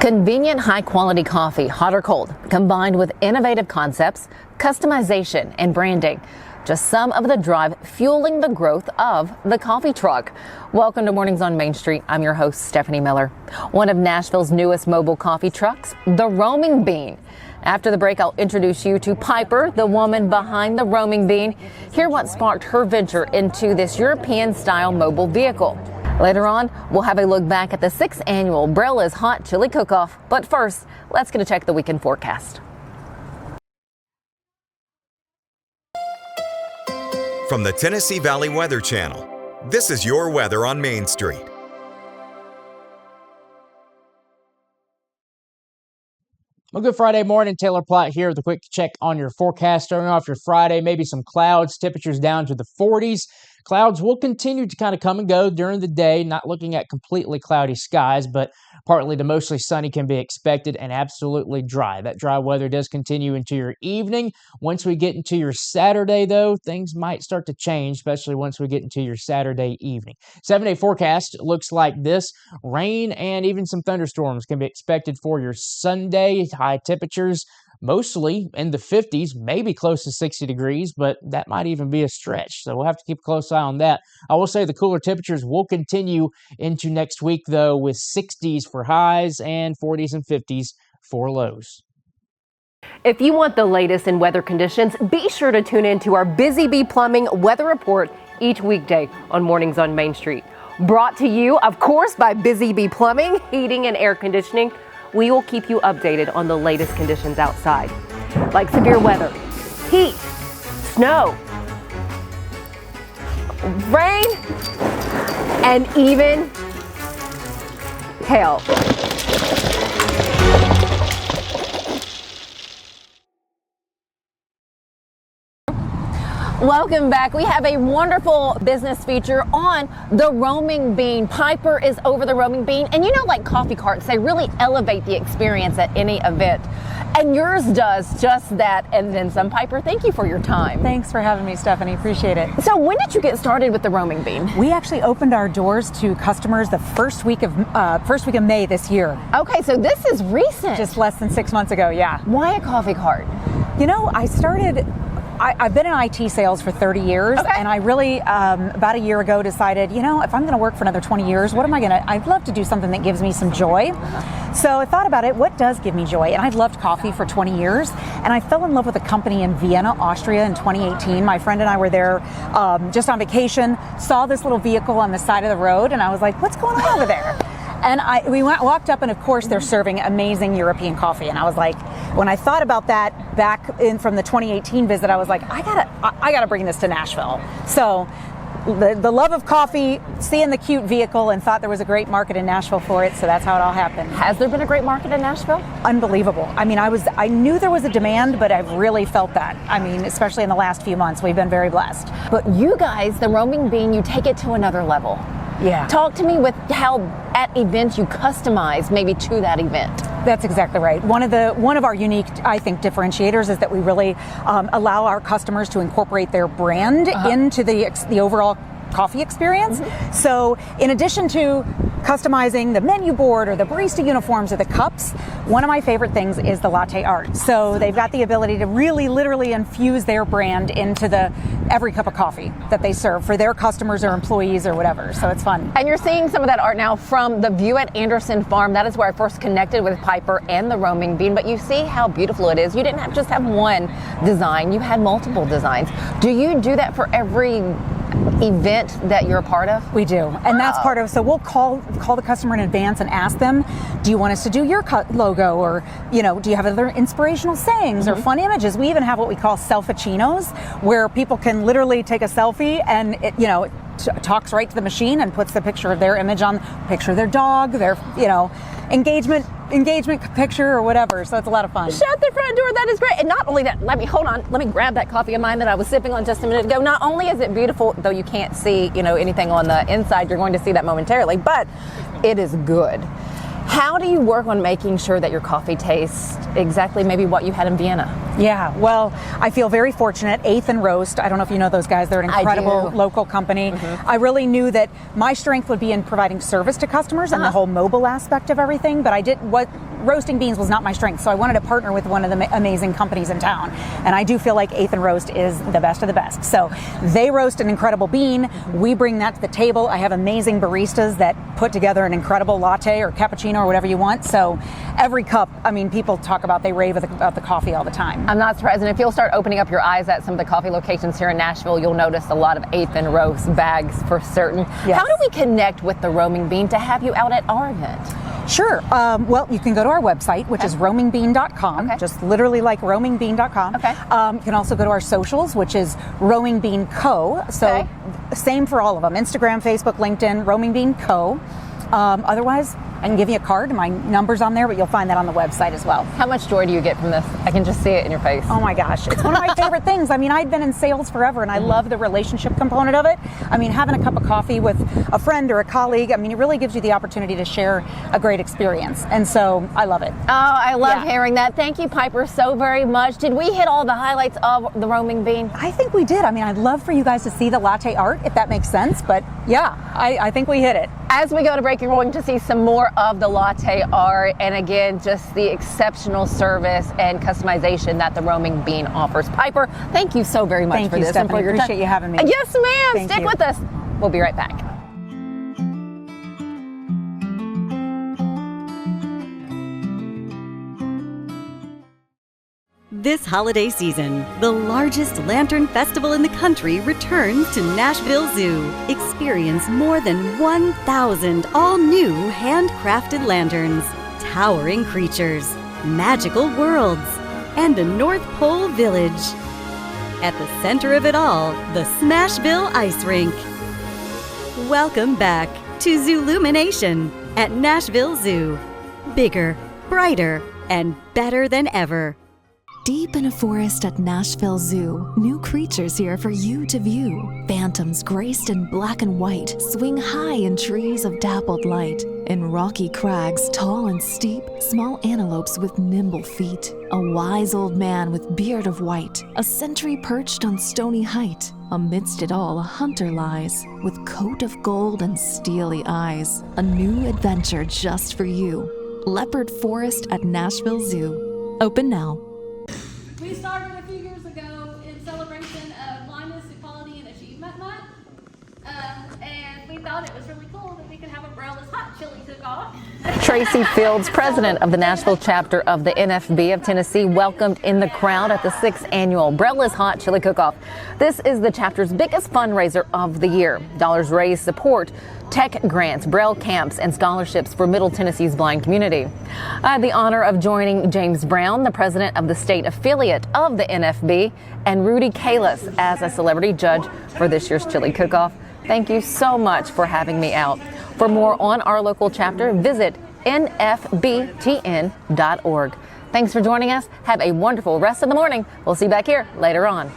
Convenient, high-quality coffee, hot or cold, combined with innovative concepts, customization, and branding. Just some of the drive fueling the growth of the coffee truck. Welcome to Mornings on Main Street. I'm your host, Stephanie Miller. One of Nashville's newest mobile coffee trucks, the Roaming Bean. After the break, I'll introduce you to Piper, the woman behind the Roaming Bean. Hear what sparked her venture into this European-style mobile vehicle. Later on, we'll have a look back at the 6th annual Braille Hot Chili Cook-Off. But first, let's get a check of the weekend forecast. From the Tennessee Valley Weather Channel, this is your weather on Main Street. Well, good Friday morning. Taylor Platt here with a quick check on your forecast. Starting off your Friday, maybe some clouds, temperatures down to the 40s. Clouds will continue to kind of come and go during the day, not looking at completely cloudy skies, but partly to mostly sunny can be expected and absolutely dry. That dry weather does continue into your evening. Once we get into your Saturday, though, things might start to change, especially once we get into your Saturday evening. 7-day forecast looks like this. Rain and even some thunderstorms can be expected for your Sunday. High temperatures mostly in the 50s, maybe close to 60 degrees, but that might even be a stretch. So we'll have to keep a close eye on that. I will say the cooler temperatures will continue into next week, though, with 60s for highs and 40s and 50s for lows. If you want the latest in weather conditions, be sure to tune in to our Busy Bee Plumbing Weather Report each weekday on Mornings on Main Street. Brought to you, of course, by Busy Bee Plumbing, Heating and Air Conditioning. We will keep you updated on the latest conditions outside, like severe weather, heat, snow, rain, and even hail. Welcome back. We have a wonderful business feature on the Roaming Bean. Piper is over the Roaming Bean. And you know, like coffee carts, they really elevate the experience at any event. And yours does just that. And then some. Piper, thank you for your time. Thanks for having me, Stephanie. Appreciate it. So when did you get started with the Roaming Bean? We actually opened our doors to customers the first week of May this year. Okay, so this is recent. Just less than 6 months ago, yeah. Why a coffee cart? You know, I've been in IT sales for 30 years, okay. And I really, about a year ago, decided, you know, if I'm going to work for another 20 years, I'd love to do something that gives me some joy. So I thought about it, what does give me joy? And I've loved coffee for 20 years, and I fell in love with a company in Vienna, Austria in 2018. My friend and I were there just on vacation, saw this little vehicle on the side of the road, and I was like, what's going on over there? And we walked up, and of course they're serving amazing European coffee. And I was like, when I thought about that back from the 2018 visit, I was like, I gotta bring this to Nashville. So the love of coffee, seeing the cute vehicle, and thought there was a great market in Nashville for it. So that's how it all happened. Has there been a great market in Nashville? Unbelievable. I mean, I knew there was a demand, but I've really felt that. I mean, especially in the last few months, we've been very blessed. But you guys, the Roaming Bean, you take it to another level. Yeah. Talk to me with how at events you customize maybe to that event. That's exactly right. One of our unique, I think, differentiators is that we really allow our customers to incorporate their brand into the overall coffee experience. Mm-hmm. So in addition to customizing the menu board or the barista uniforms or the cups, one of my favorite things is the latte art. So they've got the ability to really literally infuse their brand into every cup of coffee that they serve for their customers or employees or whatever. So it's fun. And you're seeing some of that art now from the view at Anderson Farm. That is where I first connected with Piper and the Roaming Bean. But you see how beautiful it is. You didn't just have one design, you had multiple designs. Do you do that for every event that you're a part of? We do, and that's part of. So we'll call the customer in advance and ask them, do you want us to do your logo, or do you have other inspirational sayings or fun images? We even have what we call self-achinos, where people can literally take a selfie and it talks right to the machine and puts the picture of their image on, picture of their dog, their engagement picture or whatever. So it's a lot of fun. Shut the front door. That is great. And not only that, let me grab that coffee of mine that I was sipping on just a minute ago. Not only is it beautiful, though you can't see anything on the inside, you're going to see that momentarily, but it is good. How do you work on making sure that your coffee tastes exactly maybe what you had in Vienna? Yeah, well, I feel very fortunate. Eighth and Roast, I don't know if you know those guys, they're an incredible local company. I really knew that my strength would be in providing service to customers and the whole mobile aspect of everything, but roasting beans was not my strength, so I wanted to partner with one of the amazing companies in town. And I do feel like 8th and Roast is the best of the best. So they roast an incredible bean. We bring that to the table. I have amazing baristas that put together an incredible latte or cappuccino or whatever you want. So every cup, I mean, people talk about, they rave about the coffee all the time. I'm not surprised. And if you'll start opening up your eyes at some of the coffee locations here in Nashville, you'll notice a lot of 8th and Roast bags for certain. Yes. How do we connect with the Roaming Bean to have you out at our event? Sure. Well, you can go to our website, which is roamingbean.com, just literally like roamingbean.com. Okay. You can also go to our socials, which is Roaming Bean Co. So same for all of them, Instagram, Facebook, LinkedIn, Roaming Bean Co. Otherwise, I can give you a card. My number's on there, but you'll find that on the website as well. How much joy do you get from this? I can just see it in your face. Oh my gosh, it's one of my favorite things. I mean, I've been in sales forever, and I love the relationship component of it. I mean, having a cup of coffee with a friend or a colleague, I mean, it really gives you the opportunity to share a great experience. And so I love it. Oh, I love hearing that. Thank you, Piper, so very much. Did we hit all the highlights of the Roaming Bean? I think we did. I mean, I'd love for you guys to see the latte art, if that makes sense. But yeah, I think we hit it. As we go to break, you're going to see some more of the latte art, and again, just the exceptional service and customization that the Roaming Bean offers. Piper, thank you so very much for this. Stephanie. And for your Appreciate time. you having me. Yes, ma'am. Thank Stick you. with us. We'll be right back. This holiday season, the largest lantern festival in the country returns to Nashville Zoo. Experience more than 1,000 all-new handcrafted lanterns, towering creatures, magical worlds, and a North Pole village. At the center of it all, the Smashville Ice Rink. Welcome back to Zoolumination at Nashville Zoo. Bigger, brighter, and better than ever. Deep in a forest at Nashville Zoo, new creatures here for you to view. Phantoms graced in black and white swing high in trees of dappled light. In rocky crags, tall and steep, small antelopes with nimble feet. A wise old man with beard of white, a sentry perched on stony height. Amidst it all, a hunter lies, with coat of gold and steely eyes. A new adventure just for you. Leopard Forest at Nashville Zoo. Open now. We started a few years ago in celebration of Blindness, Equality, and Achievement Month, and we thought it was really cool that we could have a Braille-less hot chili cook-off. Tracy Fields, president of the Nashville chapter of the NFB of Tennessee, welcomed in the crowd at the 6th annual Braille-less Hot Chili Cook-Off. This is the chapter's biggest fundraiser of the year. Dollars raised support tech grants, Braille camps, and scholarships for Middle Tennessee's blind community. I had the honor of joining James Brown, the president of the state affiliate of the NFB, and Rudy Kalis as a celebrity judge for this year's Chili Cook-Off. Thank you so much for having me out. For more on our local chapter, visit nfbtn.org. Thanks for joining us. Have a wonderful rest of the morning. We'll see you back here later on.